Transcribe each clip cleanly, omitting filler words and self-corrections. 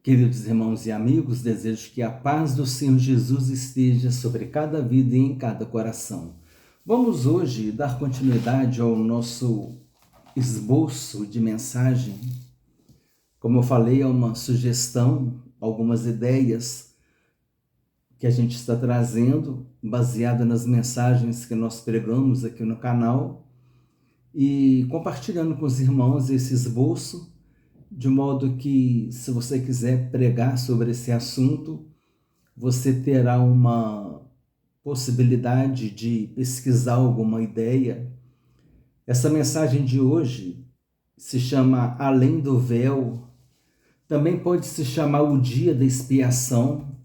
Queridos irmãos e amigos, desejo que a paz do Senhor Jesus esteja sobre cada vida e em cada coração. Vamos hoje dar continuidade ao nosso esboço de mensagem. Como eu falei, é uma sugestão, algumas ideias que a gente está trazendo, baseado nas mensagens que nós pregamos aqui no canal e compartilhando com os irmãos esse esboço, de modo que, se você quiser pregar sobre esse assunto, você terá uma possibilidade de pesquisar alguma ideia. Essa mensagem de hoje se chama Além do Véu, também pode se chamar O Dia da Expiação,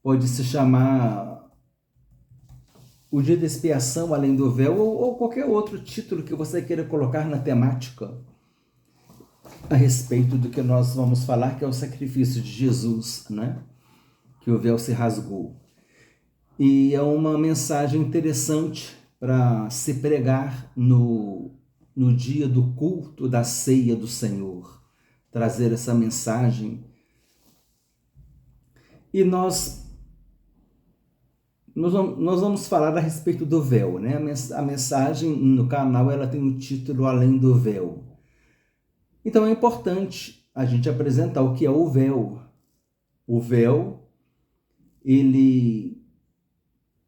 pode se chamar O Dia da Expiação, Além do Véu, ou qualquer outro título que você queira colocar na temática a respeito do que nós vamos falar, que é o sacrifício de Jesus, né? Que o véu se rasgou. E é uma mensagem interessante para se pregar no dia do culto da ceia do Senhor, trazer essa mensagem. E nós vamos falar a respeito do véu, né? A mensagem no canal ela tem o título Além do Véu. Então é importante a gente apresentar o que é o véu. O véu, ele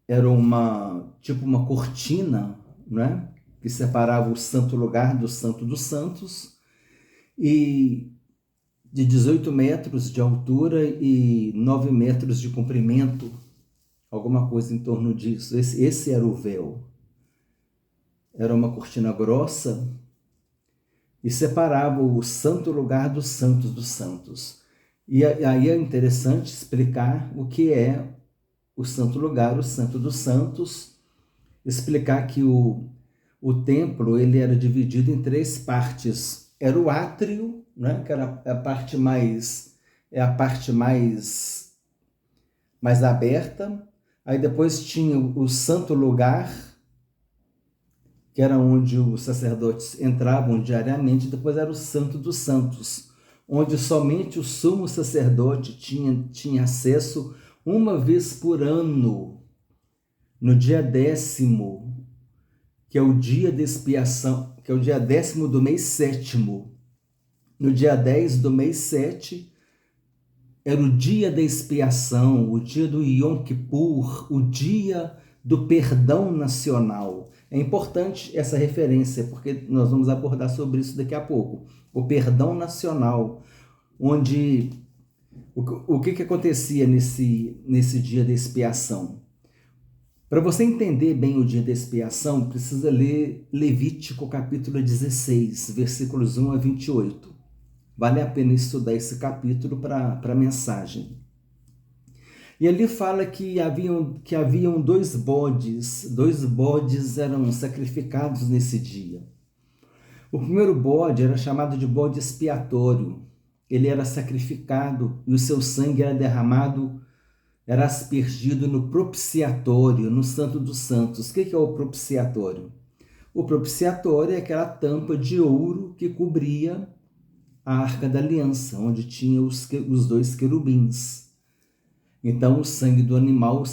era uma cortina, né, que separava o santo lugar do Santo dos Santos, e de 18 metros de altura e 9 metros de comprimento, alguma coisa em torno disso. Esse era o véu. Era uma cortina grossa e separava o santo lugar dos santos dos santos. E aí é interessante explicar o que é o santo lugar, o santo dos santos, explicar que o templo ele era dividido em 3 partes. Era o átrio, né, que era a parte mais aberta. Aí depois tinha o santo lugar, que era onde os sacerdotes entravam diariamente. Depois era o Santo dos Santos, onde somente o sumo sacerdote tinha acesso uma vez por ano, no dia 10º, que é o dia de expiação, que é o dia 10º do mês 7º. No dia 10 do mês 7, era o dia da expiação, o dia do Yom Kippur, o dia do perdão nacional. É importante essa referência, porque nós vamos abordar sobre isso daqui a pouco. O perdão nacional, onde o que acontecia nesse dia da expiação? Para você entender bem o dia da expiação, precisa ler Levítico capítulo 16, versículos 1 a 28. Vale a pena estudar esse capítulo para a mensagem. E ali fala que haviam 2 bodes. 2 bodes eram sacrificados nesse dia. O primeiro bode era chamado de bode expiatório. Ele era sacrificado e o seu sangue era derramado, era aspergido no propiciatório, no Santo dos Santos. O que é o propiciatório? O propiciatório é aquela tampa de ouro que cobria a Arca da Aliança, onde tinha os 2 querubins. Então o sangue do animal,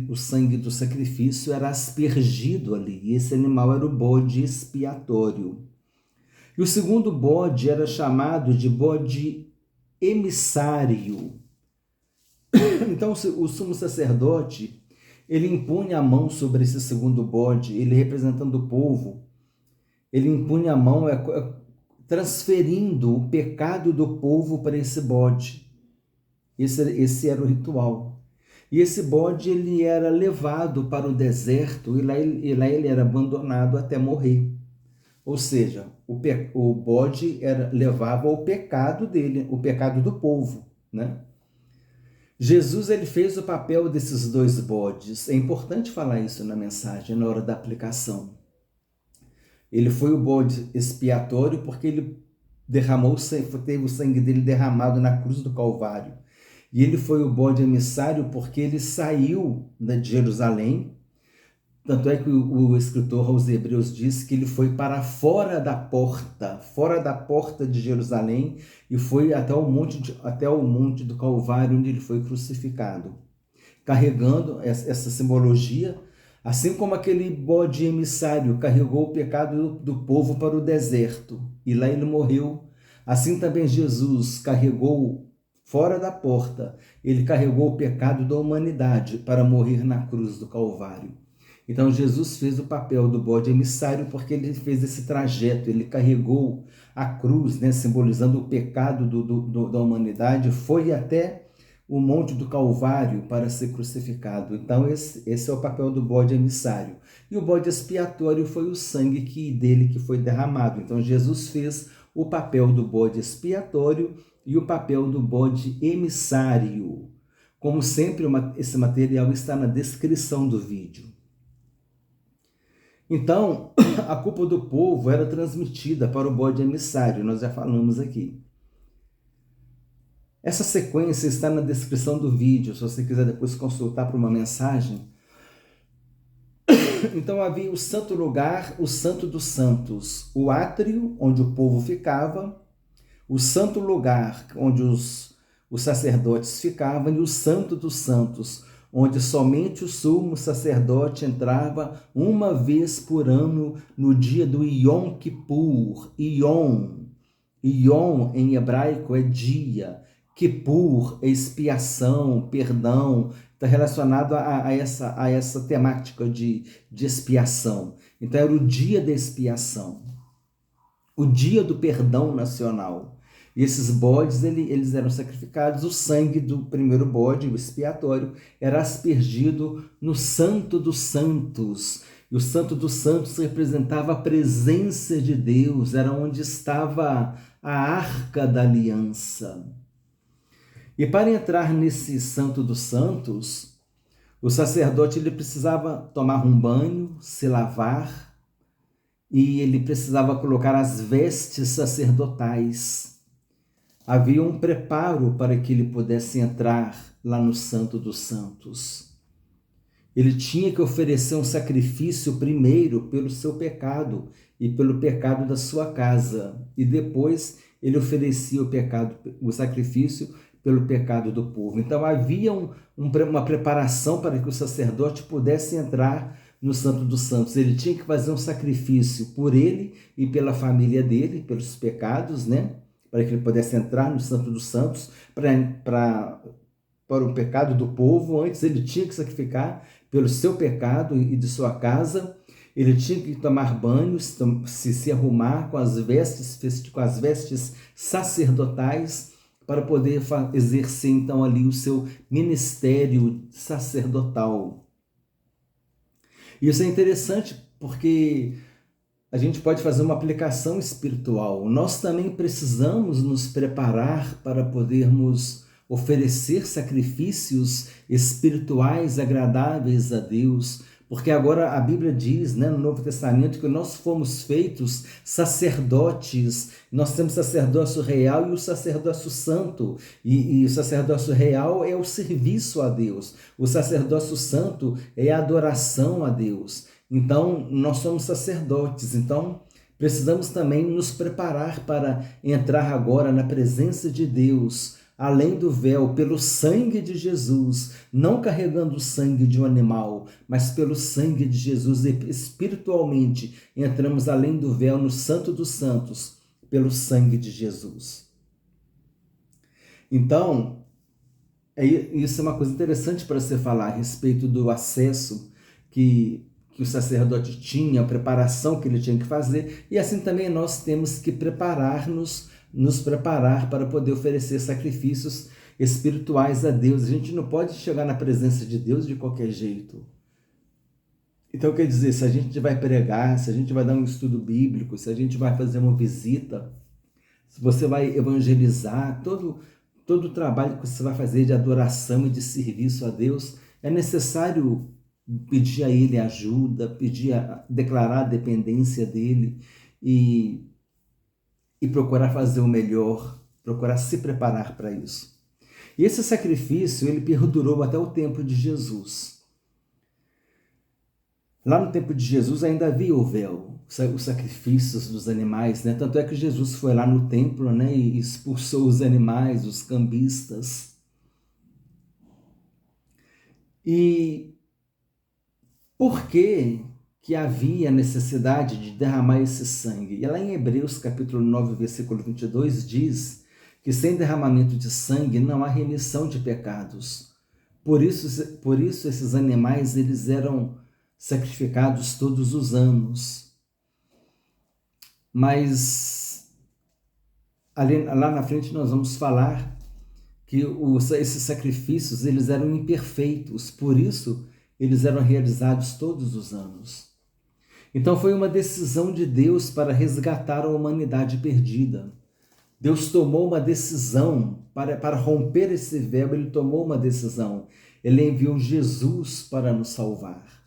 o sangue do sacrifício era aspergido ali, e esse animal era o bode expiatório. E o segundo bode era chamado de bode emissário. Então o sumo sacerdote, ele impunha a mão sobre esse segundo bode, ele representando o povo, ele impunha a mão transferindo o pecado do povo para esse bode. Esse era o ritual. E esse bode ele era levado para o deserto e lá ele era abandonado até morrer. Ou seja, o bode levava o pecado dele, o pecado do povo, né? Jesus ele fez o papel desses 2 bodes. É importante falar isso na mensagem, na hora da aplicação. Ele foi o bode expiatório porque ele teve o sangue dele derramado na cruz do Calvário. E ele foi o bode emissário porque ele saiu de Jerusalém, Tanto é que o escritor aos Hebreus diz que ele foi para fora da porta de Jerusalém, e foi até o monte do Calvário, onde ele foi crucificado, carregando essa simbologia, assim como aquele bode emissário carregou o pecado do povo para o deserto, e lá ele morreu. Assim também Jesus carregou fora da porta, ele carregou o pecado da humanidade para morrer na cruz do Calvário. Então Jesus fez o papel do bode emissário porque ele fez esse trajeto, ele carregou a cruz, né, simbolizando o pecado da humanidade, foi até o monte do Calvário para ser crucificado. Então esse é o papel do bode emissário. E o bode expiatório foi o sangue dele que foi derramado. Então Jesus fez o papel do bode expiatório e o papel do bode emissário. Como sempre, esse material está na descrição do vídeo. Então, a culpa do povo era transmitida para o bode emissário, nós já falamos aqui. Essa sequência está na descrição do vídeo, se você quiser depois consultar para uma mensagem. Então havia o santo lugar, o santo dos santos, o átrio, onde o povo ficava, o santo lugar, onde os sacerdotes ficavam, e o santo dos santos, onde somente o sumo sacerdote entrava uma vez por ano, no dia do Yom Kippur. Yom em hebraico é dia, Kippur é expiação, perdão, está relacionado a essa temática de expiação. Então era o dia da expiação, o dia do perdão nacional. E esses bodes, eles eram sacrificados, o sangue do primeiro bode, o expiatório, era aspergido no Santo dos Santos. E o Santo dos Santos representava a presença de Deus, era onde estava a Arca da Aliança. E para entrar nesse Santo dos Santos, o sacerdote ele precisava tomar um banho, se lavar, e ele precisava colocar as vestes sacerdotais. Havia um preparo para que ele pudesse entrar lá no Santo dos Santos. Ele tinha que oferecer um sacrifício primeiro pelo seu pecado e pelo pecado da sua casa, e depois ele oferecia o sacrifício pelo pecado do povo. Então havia uma preparação para que o sacerdote pudesse entrar no Santo dos Santos. Ele tinha que fazer um sacrifício por ele e pela família dele, pelos pecados, né? Para que ele pudesse entrar no Santo dos Santos, para o pecado do povo. Antes ele tinha que sacrificar pelo seu pecado e de sua casa. Ele tinha que tomar banho, se arrumar com as vestes sacerdotais, para poder exercer então ali o seu ministério sacerdotal. Isso é interessante porque a gente pode fazer uma aplicação espiritual. Nós também precisamos nos preparar para podermos oferecer sacrifícios espirituais agradáveis a Deus, porque agora a Bíblia diz, né, no Novo Testamento, que nós fomos feitos sacerdotes. Nós temos sacerdócio real e o sacerdócio santo, e o sacerdócio real é o serviço a Deus, o sacerdócio santo é a adoração a Deus. Então, nós somos sacerdotes, então precisamos também nos preparar para entrar agora na presença de Deus, além do véu, pelo sangue de Jesus, não carregando o sangue de um animal, mas pelo sangue de Jesus, e espiritualmente entramos além do véu no Santo dos Santos, pelo sangue de Jesus. Então, isso é uma coisa interessante para se falar a respeito do acesso que o sacerdote tinha, a preparação que ele tinha que fazer, e assim também nós temos que nos preparar para poder oferecer sacrifícios espirituais a Deus. A gente não pode chegar na presença de Deus de qualquer jeito. Então, quer dizer, se a gente vai pregar, se a gente vai dar um estudo bíblico, se a gente vai fazer uma visita, se você vai evangelizar, todo o trabalho que você vai fazer de adoração e de serviço a Deus, é necessário pedir a Ele ajuda, declarar a dependência dEle e procurar fazer o melhor, procurar se preparar para isso. E esse sacrifício, ele perdurou até o tempo de Jesus. Lá no tempo de Jesus ainda havia o véu, os sacrifícios dos animais, né? Tanto é que Jesus foi lá no templo, né, e expulsou os animais, os cambistas. E por que havia necessidade de derramar esse sangue? E lá em Hebreus capítulo 9, versículo 22 diz que sem derramamento de sangue não há remissão de pecados. Por isso esses animais eles eram sacrificados todos os anos. Mas lá na frente nós vamos falar que esses sacrifícios eles eram imperfeitos, por isso eles eram realizados todos os anos. Então foi uma decisão de Deus para resgatar a humanidade perdida. Deus tomou uma decisão para romper esse véu, ele tomou uma decisão. Ele enviou Jesus para nos salvar.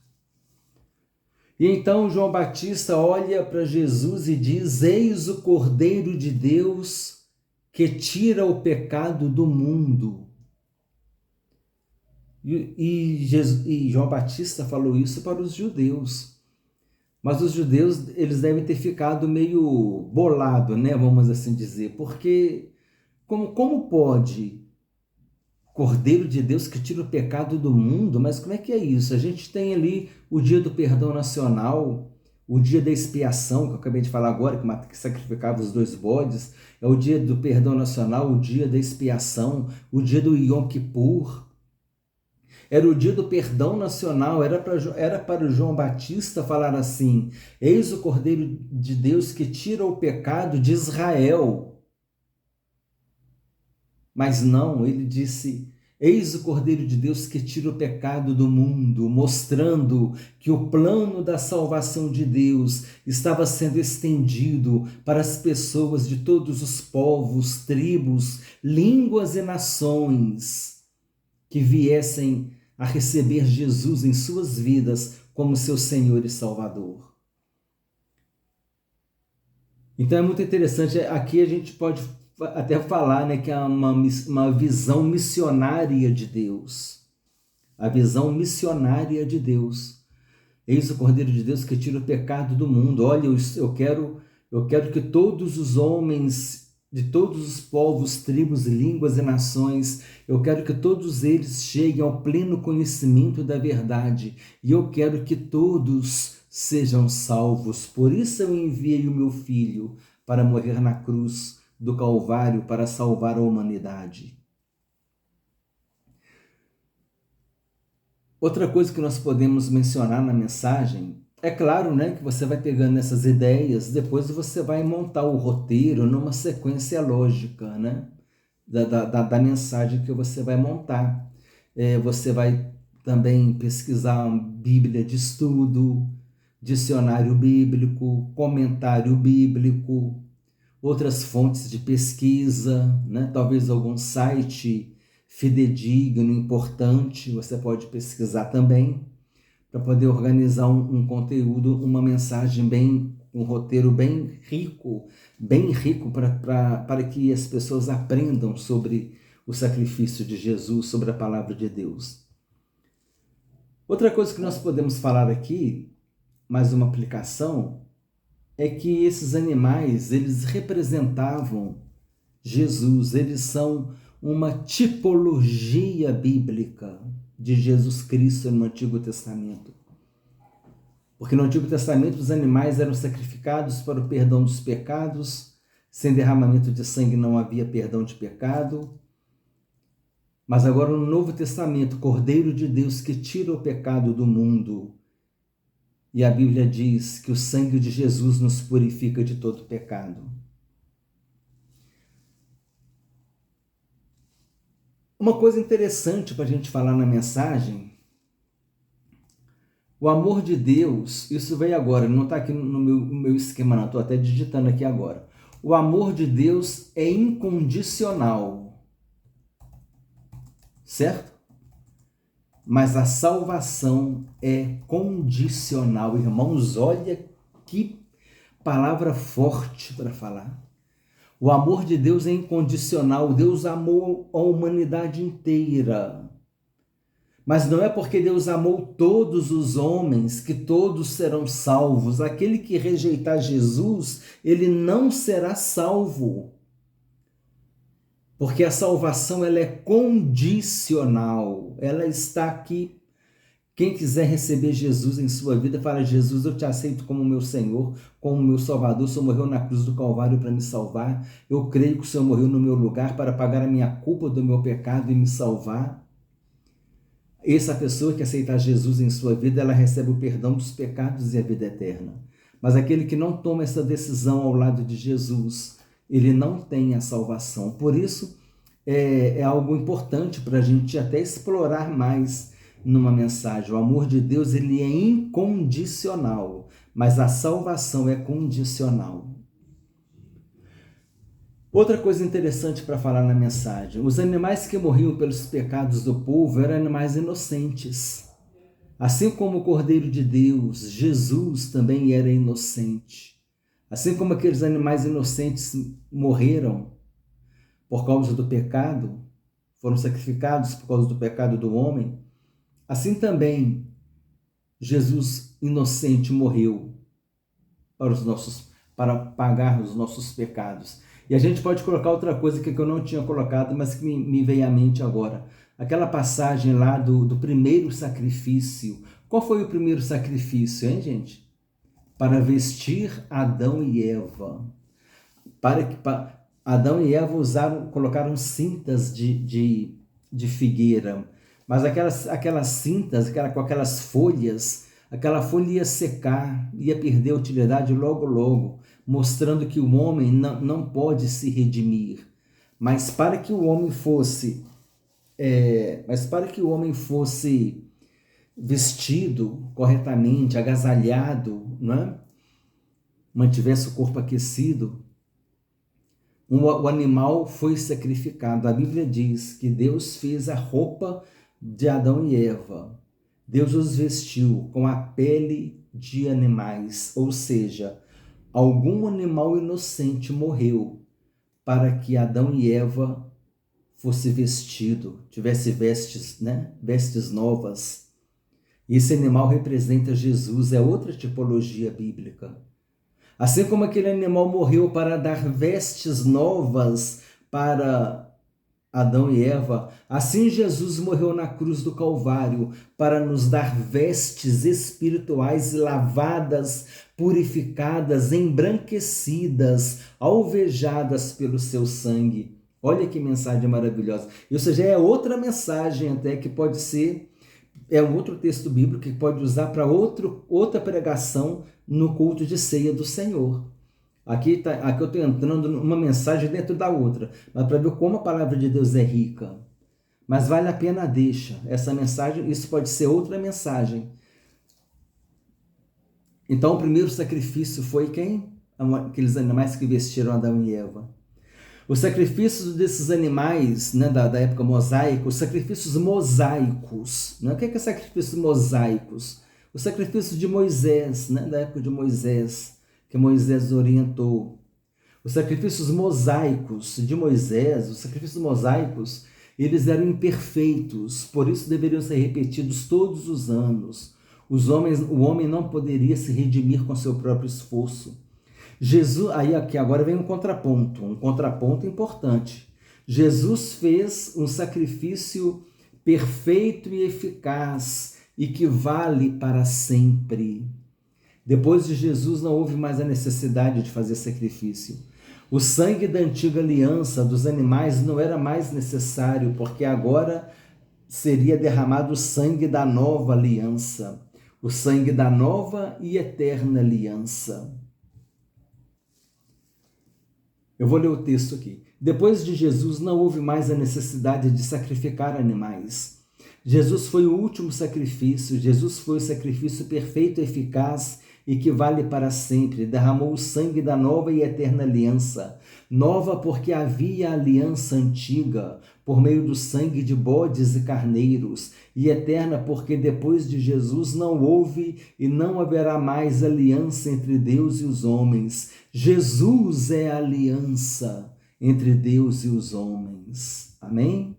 E então João Batista olha para Jesus e diz: Eis o Cordeiro de Deus que tira o pecado do mundo. E João Batista falou isso para os judeus. Mas os judeus, eles devem ter ficado meio bolado, né? Vamos assim dizer. Porque como pode Cordeiro de Deus que tira o pecado do mundo? Mas como é que é isso? A gente tem ali o dia do perdão nacional, o dia da expiação, que eu acabei de falar agora, que sacrificava os 2 bodes. É o dia do perdão nacional, o dia da expiação, o dia do Yom Kippur. Era o dia do perdão nacional, era para o João Batista falar assim: eis o Cordeiro de Deus que tira o pecado de Israel. Mas não, ele disse: eis o Cordeiro de Deus que tira o pecado do mundo, mostrando que o plano da salvação de Deus estava sendo estendido para as pessoas de todos os povos, tribos, línguas e nações que viessem a receber Jesus em suas vidas como seu Senhor e Salvador. Então é muito interessante, aqui a gente pode até falar, né, que é uma visão missionária de Deus. A visão missionária de Deus. Eis o Cordeiro de Deus que tira o pecado do mundo. Olha, eu quero que todos os homens de todos os povos, tribos, línguas e nações, eu quero que todos eles cheguem ao pleno conhecimento da verdade, e eu quero que todos sejam salvos. Por isso eu enviei o meu Filho para morrer na cruz do Calvário para salvar a humanidade. Outra coisa que nós podemos mencionar na mensagem, é claro, né, que você vai pegando essas ideias, depois você vai montar o roteiro numa sequência lógica, né, da mensagem que você vai montar. Você vai também pesquisar uma Bíblia de estudo, dicionário bíblico, comentário bíblico, outras fontes de pesquisa, né, talvez algum site fidedigno, importante, você pode pesquisar também, para poder organizar um conteúdo, uma mensagem um roteiro bem rico para que as pessoas aprendam sobre o sacrifício de Jesus, sobre a palavra de Deus. Outra coisa que nós podemos falar aqui, mais uma aplicação, é que esses animais, eles representavam Jesus, eles são uma tipologia bíblica de Jesus Cristo no Antigo Testamento. Porque no Antigo Testamento os animais eram sacrificados para o perdão dos pecados, sem derramamento de sangue não havia perdão de pecado. Mas agora no Novo Testamento, Cordeiro de Deus que tira o pecado do mundo. E a Bíblia diz que o sangue de Jesus nos purifica de todo pecado. Uma coisa interessante para a gente falar na mensagem, o amor de Deus, isso veio agora, não está aqui no meu esquema não, estou até digitando aqui agora. O amor de Deus é incondicional, certo? Mas a salvação é condicional. Irmãos, olha que palavra forte para falar. O amor de Deus é incondicional. Deus amou a humanidade inteira. Mas não é porque Deus amou todos os homens que todos serão salvos. Aquele que rejeitar Jesus, ele não será salvo. Porque a salvação ela é condicional. Ela está aqui. Quem quiser receber Jesus em sua vida, fala: Jesus, eu te aceito como meu Senhor, como meu Salvador. O Senhor morreu na cruz do Calvário para me salvar. Eu creio que o Senhor morreu no meu lugar para pagar a minha culpa do meu pecado e me salvar. Essa pessoa que aceitar Jesus em sua vida, ela recebe o perdão dos pecados e a vida eterna. Mas aquele que não toma essa decisão ao lado de Jesus, ele não tem a salvação. Por isso, é algo importante para a gente até explorar mais numa mensagem. O amor de Deus, ele é incondicional, mas a salvação é condicional. Outra coisa interessante para falar na mensagem: os animais que morriam pelos pecados do povo eram animais inocentes. Assim como o Cordeiro de Deus, Jesus também era inocente. Assim como aqueles animais inocentes morreram por causa do pecado, foram sacrificados por causa do pecado do homem, assim também Jesus inocente morreu para pagar os nossos pecados. E a gente pode colocar outra coisa que eu não tinha colocado, mas que me veio à mente agora. Aquela passagem lá do primeiro sacrifício. Qual foi o primeiro sacrifício, hein, gente? Para vestir Adão e Eva. Adão e Eva colocaram cintas de figueira. Mas aquelas cintas, com aquelas folhas, aquela folha ia secar, ia perder a utilidade logo, mostrando que o homem não pode se redimir. Mas para que o homem fosse vestido corretamente, agasalhado, né? Mantivesse o corpo aquecido, o animal foi sacrificado. A Bíblia diz que Deus fez a roupa de Adão e Eva. Deus os vestiu com a pele de animais, ou seja, algum animal inocente morreu para que Adão e Eva fosse vestido, tivesse vestes, né? Vestes novas. Esse animal representa Jesus, é outra tipologia bíblica. Assim como aquele animal morreu para dar vestes novas para Adão e Eva, assim Jesus morreu na cruz do Calvário para nos dar vestes espirituais lavadas, purificadas, embranquecidas, alvejadas pelo seu sangue. Olha que mensagem maravilhosa. Isso já é outra mensagem até que pode ser, é um outro texto bíblico que pode usar para outra pregação no culto de ceia do Senhor. Aqui eu estou entrando numa mensagem dentro da outra, mas para ver como a palavra de Deus é rica. Mas vale a pena deixa essa mensagem, isso pode ser outra mensagem. Então o primeiro sacrifício foi quem? Aqueles animais que vestiram Adão e Eva. Os sacrifícios desses animais, né, da época mosaica, os sacrifícios mosaicos. Né? O que é sacrifícios mosaicos? Os sacrifícios de Moisés, né, da época de Moisés, que Moisés orientou. Os sacrifícios mosaicos de Moisés, os sacrifícios mosaicos, eles eram imperfeitos, por isso deveriam ser repetidos todos os anos. O homem não poderia se redimir com seu próprio esforço. Jesus, aí aqui agora vem um contraponto importante. Jesus fez um sacrifício perfeito e eficaz e que vale para sempre. Depois de Jesus não houve mais a necessidade de fazer sacrifício. O sangue da antiga aliança dos animais não era mais necessário, porque agora seria derramado o sangue da nova aliança, o sangue da nova e eterna aliança. Eu vou ler o texto aqui. Depois de Jesus, não houve mais a necessidade de sacrificar animais. Jesus foi o último sacrifício. Jesus foi o sacrifício perfeito e eficaz e que vale para sempre. Derramou o sangue da nova e eterna aliança. Nova porque havia a aliança antiga, por meio do sangue de bodes e carneiros. E eterna porque depois de Jesus não houve e não haverá mais aliança entre Deus e os homens. Jesus é a aliança entre Deus e os homens. Amém?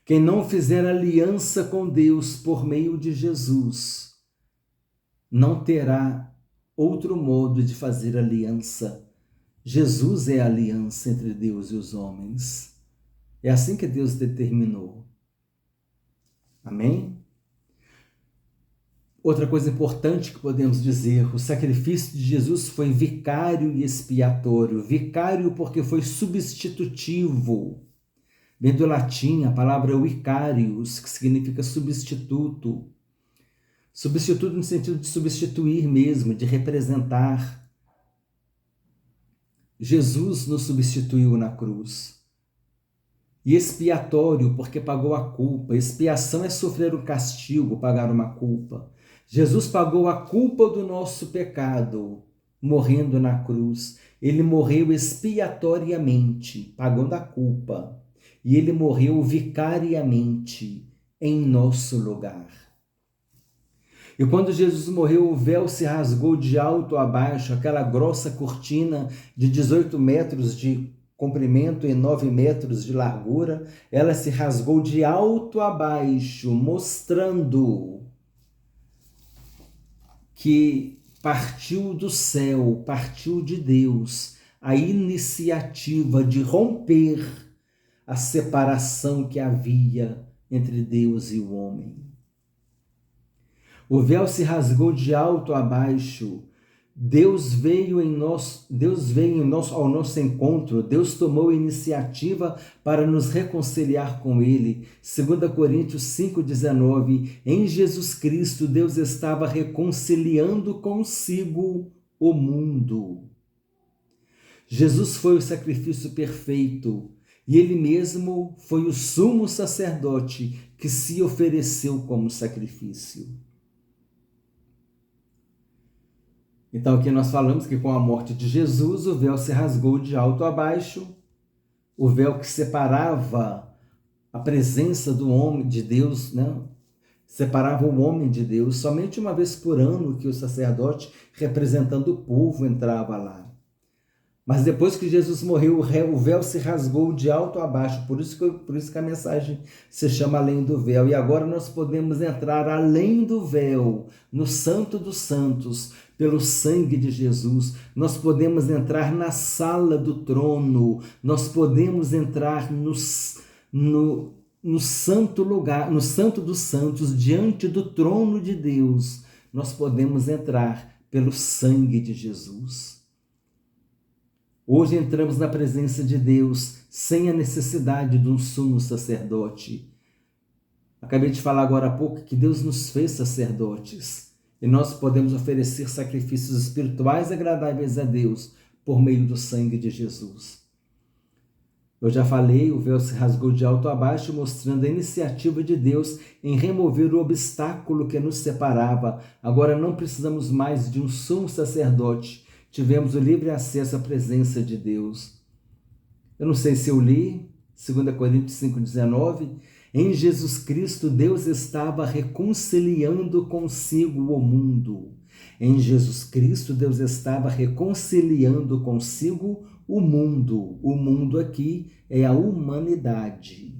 Quem não fizer aliança com Deus por meio de Jesus, não terá outro modo de fazer aliança. Jesus é a aliança entre Deus e os homens. É assim que Deus determinou. Amém? Outra coisa importante que podemos dizer, o sacrifício de Jesus foi vicário e expiatório. Vicário porque foi substitutivo. Vem do latim a palavra vicarius, que significa substituto. Substituto no sentido de substituir mesmo, de representar. Jesus nos substituiu na cruz. E expiatório, porque pagou a culpa. Expiação é sofrer o castigo, pagar uma culpa. Jesus pagou a culpa do nosso pecado, morrendo na cruz. Ele morreu expiatoriamente, pagando a culpa. E ele morreu vicariamente, em nosso lugar. E quando Jesus morreu, o véu se rasgou de alto a baixo, aquela grossa cortina de 18 metros de comprimento e 9 metros de largura, ela se rasgou de alto a baixo, mostrando que partiu do céu, partiu de Deus, a iniciativa de romper a separação que havia entre Deus e o homem. O véu se rasgou de alto a baixo. Deus veio ao nosso encontro. Deus tomou a iniciativa para nos reconciliar com Ele. 2 Coríntios 5,19. Em Jesus Cristo, Deus estava reconciliando consigo o mundo. Jesus foi o sacrifício perfeito e Ele mesmo foi o sumo sacerdote que se ofereceu como sacrifício. Então aqui nós falamos que com a morte de Jesus, o véu se rasgou de alto a baixo, o véu que separava a presença do homem de Deus, né? Separava o homem de Deus, somente uma vez por ano que o sacerdote, representando o povo, entrava lá. Mas depois que Jesus morreu, o véu se rasgou de alto a baixo, por isso que a mensagem se chama Além do Véu. E agora nós podemos entrar além do véu, no Santo dos Santos, pelo sangue de Jesus. Nós podemos entrar na sala do trono, nós podemos entrar no santo lugar, no Santo dos Santos, diante do trono de Deus. Nós podemos entrar pelo sangue de Jesus. Hoje entramos na presença de Deus sem a necessidade de um sumo sacerdote. Acabei de falar agora há pouco que Deus nos fez sacerdotes e nós podemos oferecer sacrifícios espirituais agradáveis a Deus por meio do sangue de Jesus. Eu já falei, o véu se rasgou de alto a baixo, mostrando a iniciativa de Deus em remover o obstáculo que nos separava. Agora não precisamos mais de um sumo sacerdote. Tivemos o livre acesso à presença de Deus. Eu não sei se eu li, 2 Coríntios 5,19, em Jesus Cristo Deus estava reconciliando consigo o mundo. Em Jesus Cristo Deus estava reconciliando consigo o mundo. O mundo aqui é a humanidade.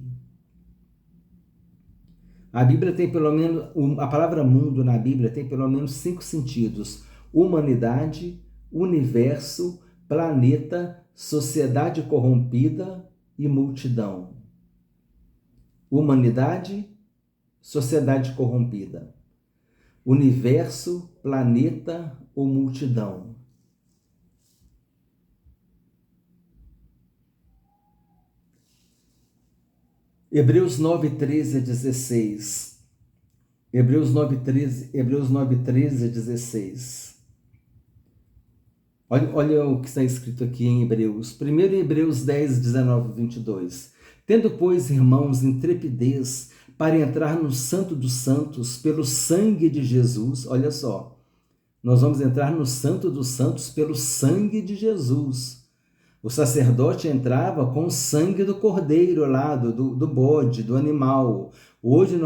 A Bíblia tem pelo menos, a palavra mundo na Bíblia tem pelo menos 5 sentidos: humanidade, universo, planeta, sociedade corrompida e multidão. Humanidade, sociedade corrompida. Universo, planeta ou multidão. Hebreus 9, 13 a 16. Hebreus 9, 13 a 16. Olha o que está escrito aqui em Hebreus. Primeiro em Hebreus 10, 19 e 22. Tendo, pois, irmãos, intrepidez para entrar no Santo dos Santos pelo sangue de Jesus. Olha só, nós vamos entrar no Santo dos Santos pelo sangue de Jesus. O sacerdote entrava com o sangue do cordeiro lá, do bode, do animal. Hoje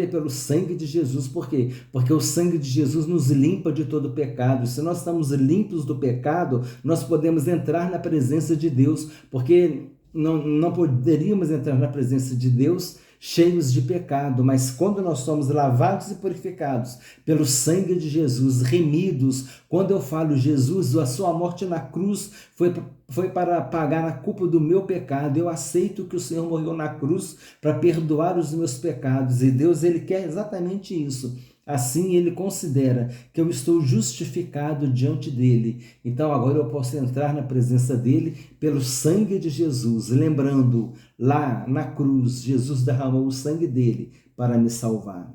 é pelo sangue de Jesus. Por quê? Porque o sangue de Jesus nos limpa de todo pecado. Se nós estamos limpos do pecado, nós podemos entrar na presença de Deus, porque não poderíamos entrar na presença de Deus cheios de pecado, mas quando nós somos lavados e purificados pelo sangue de Jesus, remidos, quando eu falo Jesus, a sua morte na cruz foi para pagar a culpa do meu pecado, eu aceito que o Senhor morreu na cruz para perdoar os meus pecados, e Deus, Ele quer exatamente isso. Assim, Ele considera que eu estou justificado diante dEle. Então, agora eu posso entrar na presença dEle pelo sangue de Jesus. Lembrando, lá na cruz, Jesus derramou o sangue dEle para me salvar.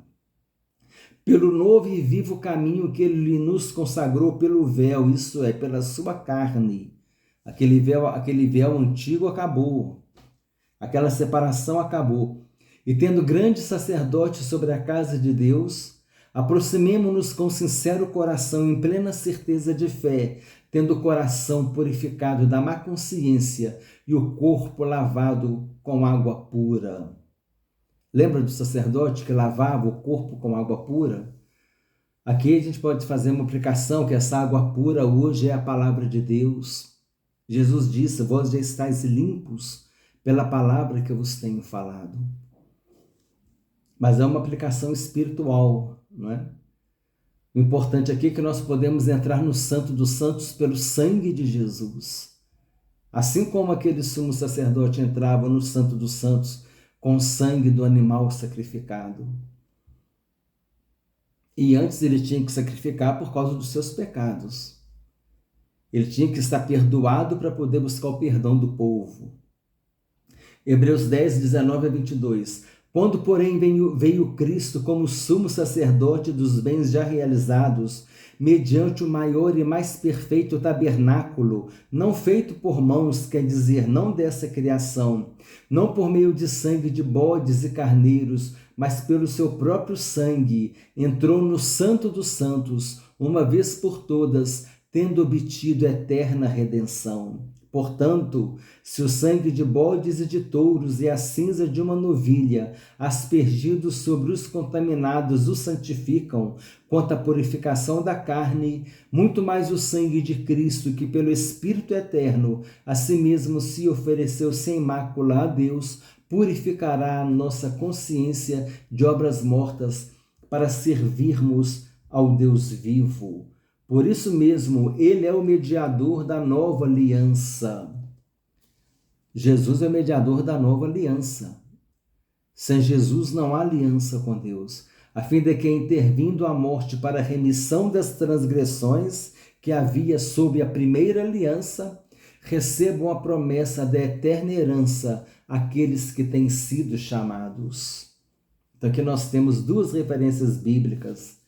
Pelo novo e vivo caminho que Ele nos consagrou pelo véu, isso é, pela sua carne. Aquele véu antigo acabou. Aquela separação acabou. E tendo grande sacerdote sobre a casa de Deus, aproximemo-nos com sincero coração, em plena certeza de fé, tendo o coração purificado da má consciência e o corpo lavado com água pura. Lembra do sacerdote que lavava o corpo com água pura? Aqui a gente pode fazer uma aplicação que essa água pura hoje é a palavra de Deus. Jesus disse: vós já estáis limpos pela palavra que eu vos tenho falado. Mas é uma aplicação espiritual, não é? O importante aqui é que nós podemos entrar no Santo dos Santos pelo sangue de Jesus. Assim como aquele sumo sacerdote entrava no Santo dos Santos com o sangue do animal sacrificado. E antes ele tinha que sacrificar por causa dos seus pecados. Ele tinha que estar perdoado para poder buscar o perdão do povo. Hebreus 10, 19 a 22. Quando, porém, veio Cristo como sumo sacerdote dos bens já realizados, mediante o maior e mais perfeito tabernáculo, não feito por mãos, quer dizer, não dessa criação, não por meio de sangue de bodes e carneiros, mas pelo seu próprio sangue, entrou no Santo dos Santos, uma vez por todas, tendo obtido eterna redenção. Portanto, se o sangue de bodes e de touros e a cinza de uma novilha, aspergidos sobre os contaminados, os santificam, quanto à purificação da carne, muito mais o sangue de Cristo, que pelo Espírito eterno, a si mesmo se ofereceu sem mácula a Deus, purificará a nossa consciência de obras mortas, para servirmos ao Deus vivo. Por isso mesmo, ele é o mediador da nova aliança. Jesus é o mediador da nova aliança. Sem Jesus não há aliança com Deus, a fim de que, intervindo a morte para a remissão das transgressões que havia sob a primeira aliança, recebam a promessa da eterna herança aqueles que têm sido chamados. Então aqui nós temos duas referências bíblicas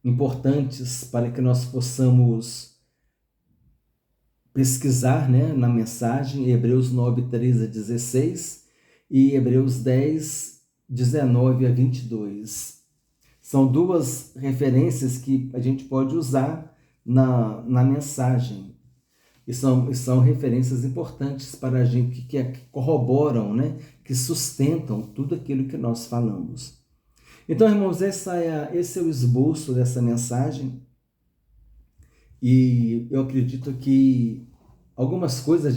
importantes para que nós possamos pesquisar, né, na mensagem, Hebreus 9, 13 a 16 e Hebreus 10, 19 a 22. São duas referências que a gente pode usar na mensagem. E são referências importantes para a gente, que corroboram, né, que sustentam tudo aquilo que nós falamos. Então, irmãos, esse é o esboço dessa mensagem, e eu acredito que algumas coisas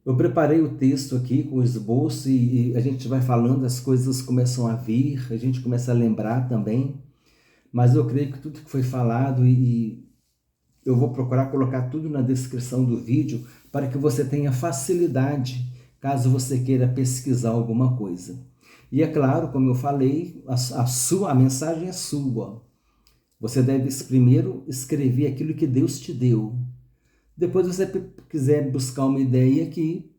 eu preparei o texto aqui com o esboço e a gente vai falando, as coisas começam a vir, a gente começa a lembrar também, mas eu creio que tudo que foi falado, e eu vou procurar colocar tudo na descrição do vídeo para que você tenha facilidade caso você queira pesquisar alguma coisa. E é claro, como eu falei, a mensagem é sua. Você deve primeiro escrever aquilo que Deus te deu. Depois você quiser buscar uma ideia aqui,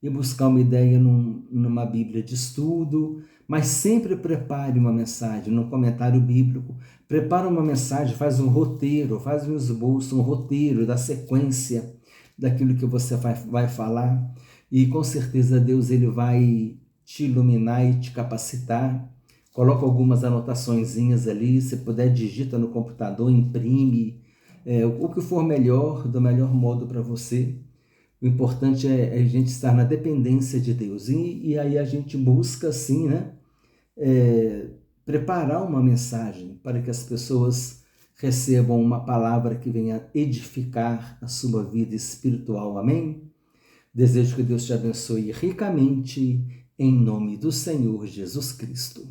e buscar uma ideia numa Bíblia de estudo, mas sempre prepare uma mensagem, num comentário bíblico. Prepara uma mensagem, faz um roteiro, faz um esboço, um roteiro da sequência daquilo que você vai falar. E com certeza Deus ele vai te iluminar e te capacitar. Coloca algumas anotaçõezinhas ali, se puder digita no computador, imprime, o que for melhor, do melhor modo para você. O importante é a gente estar na dependência de Deus. E aí a gente busca, assim, né, preparar uma mensagem para que as pessoas recebam uma palavra que venha edificar a sua vida espiritual. Amém? Desejo que Deus te abençoe ricamente em nome do Senhor Jesus Cristo.